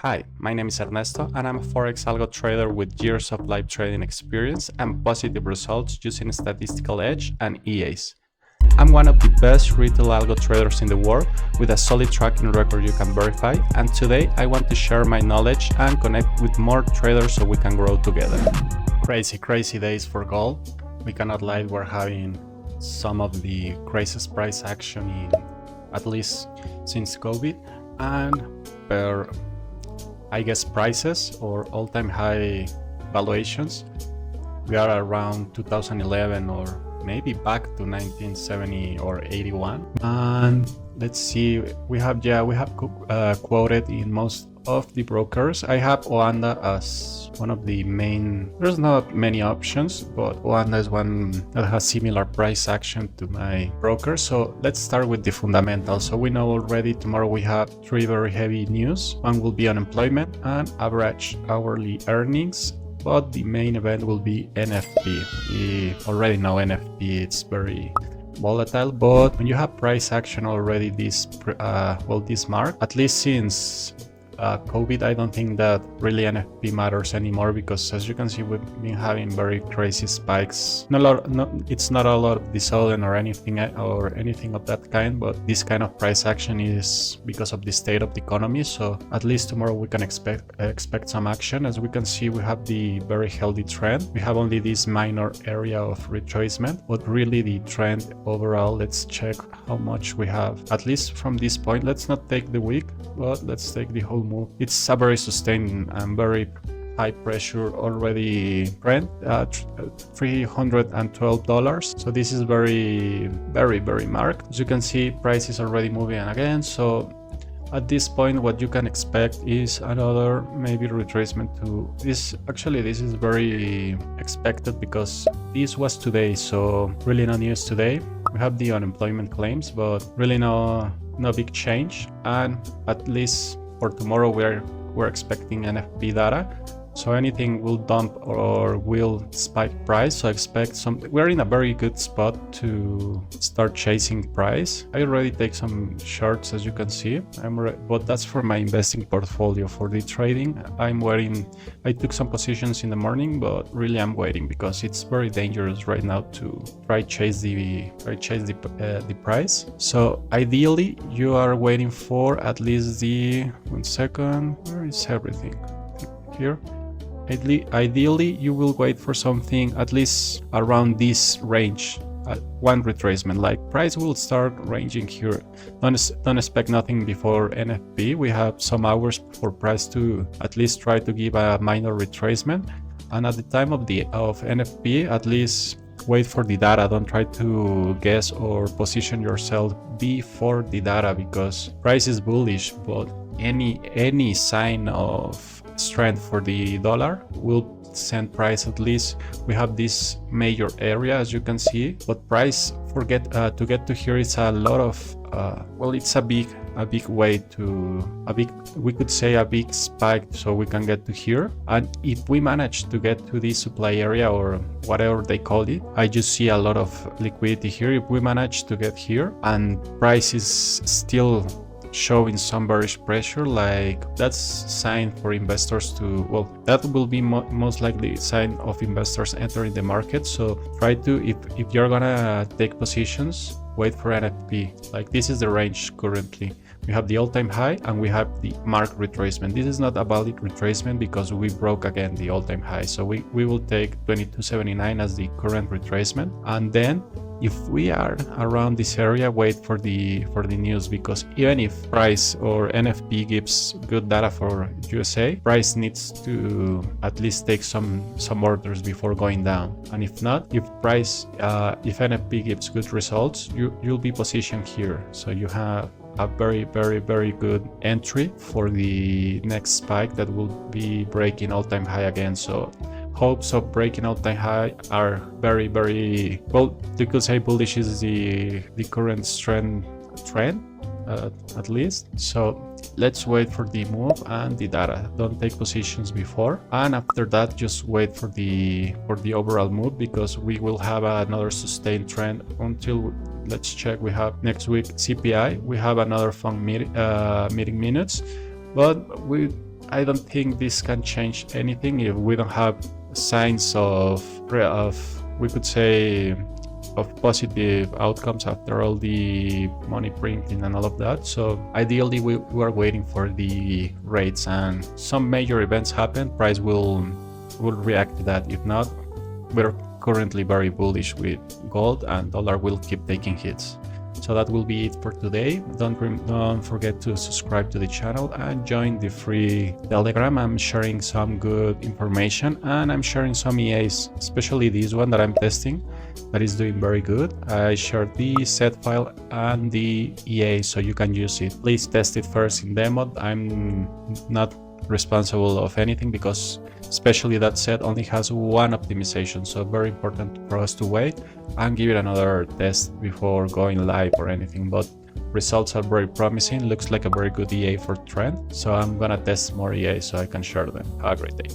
Hi, my name is Ernesto and I'm a Forex algo trader with years of live trading experience and positive results using Statistical Edge and EAs. I'm one of the best retail algo traders in the world with a solid tracking record you can verify, and today I want to share my knowledge and connect with more traders so we can grow together. Crazy days for gold. We cannot lie, we're having some of the craziest price action in at least since COVID, and per I guess prices or all-time high valuations, we are around 2011 or maybe back to 1970 or 81. And let's see, we have quoted in most of the brokers. I have Xauusd as one of the main. There's not many options, but Xauusd is one that has similar price action to my broker. So let's start with the fundamentals. So we know already tomorrow we have three very heavy news. One will be unemployment and average hourly earnings, but the main event will be NFP. We already know NFP, it's very volatile, but when you have price action already this mark, at least since COVID, I don't think that really NFP matters anymore, because as you can see, we've been having very crazy spikes. It's not a lot of dissolvent or anything of that kind, but this kind of price action is because of the state of the economy. So at least tomorrow we can expect some action. As we can see, we have the very healthy trend. We have only this minor area of retracement, but really the trend overall, let's check how much we have, at least from this point. Let's not take the week, but let's take the whole move. It's a very sustained and very high pressure already trend at $312. So this is very marked. As you can see, price is already moving again. So at this point, what you can expect is another maybe retracement to this. Actually, this is very expected because this was today, so really no news today. We have the unemployment claims, but really no big change. And at least for tomorrow, we're expecting NFP data. So anything will dump or will spike price. So I expect we're in a very good spot to start chasing price. I already take some shorts, as you can see. But that's for my investing portfolio. For the trading, I'm waiting. I took some positions in the morning, but really I'm waiting because it's very dangerous right now to chase the price. So ideally, you are waiting for at least the 1 second. Where is everything? Here. Ideally, you will wait for something at least around this range, one retracement. Like price will start ranging here. Don't expect nothing before NFP. We have some hours for price to at least try to give a minor retracement. And at the time of NFP, at least wait for the data. Don't try to guess or position yourself before the data, because price is bullish, but any sign of strength for the dollar will send price. At least we have this major area, as you can see, but price to get to here is a lot of it's a big way we could say a big spike, so we can get to here. And if we manage to get to this supply area or whatever they call it, I just see a lot of liquidity here. If we manage to get here and price is still showing some bearish pressure, like that's sign for investors to, that will be most likely a sign of investors entering the market. So try to, if you're gonna take positions, wait for NFP. Like this is the range currently. We have the all-time high and we have the marked retracement. This is not a valid retracement because we broke again the all-time high. So we will take 2279 as the current retracement. And then if we are around this area, wait for the news, because even if price or NFP gives good data for USA, price needs to at least take some orders before going down. And if not, if NFP gives good results, you'll be positioned here. So you have a very good entry for the next spike that will be breaking all-time high again. So hopes of breaking all-time high are very well, you could say bullish is the current trend at least. So let's wait for the move and the data. Don't take positions before, and after that just wait for the overall move, because we will have another sustained trend until, let's check, we have next week CPI, we have another fund meeting minutes, but I don't think this can change anything if we don't have signs of we could say of positive outcomes after all the money printing and all of that. So ideally we are waiting for the rates, and some major events happen, price will react to that. If not, we're currently very bullish with gold, and dollar will keep taking hits. So that will be it for today. Don't forget to subscribe to the channel and join the free Telegram. I'm sharing some good information, and I'm sharing some EAs, especially this one that I'm testing that is doing very good. I shared the set file and the EA so you can use it. Please test it first in demo. I'm not responsible of anything because especially that set only has one optimization, so very important for us to wait and give it another test before going live or anything. But results are very promising. Looks like a very good EA for trend, so I'm gonna test more EA so I can share them. Have a great day.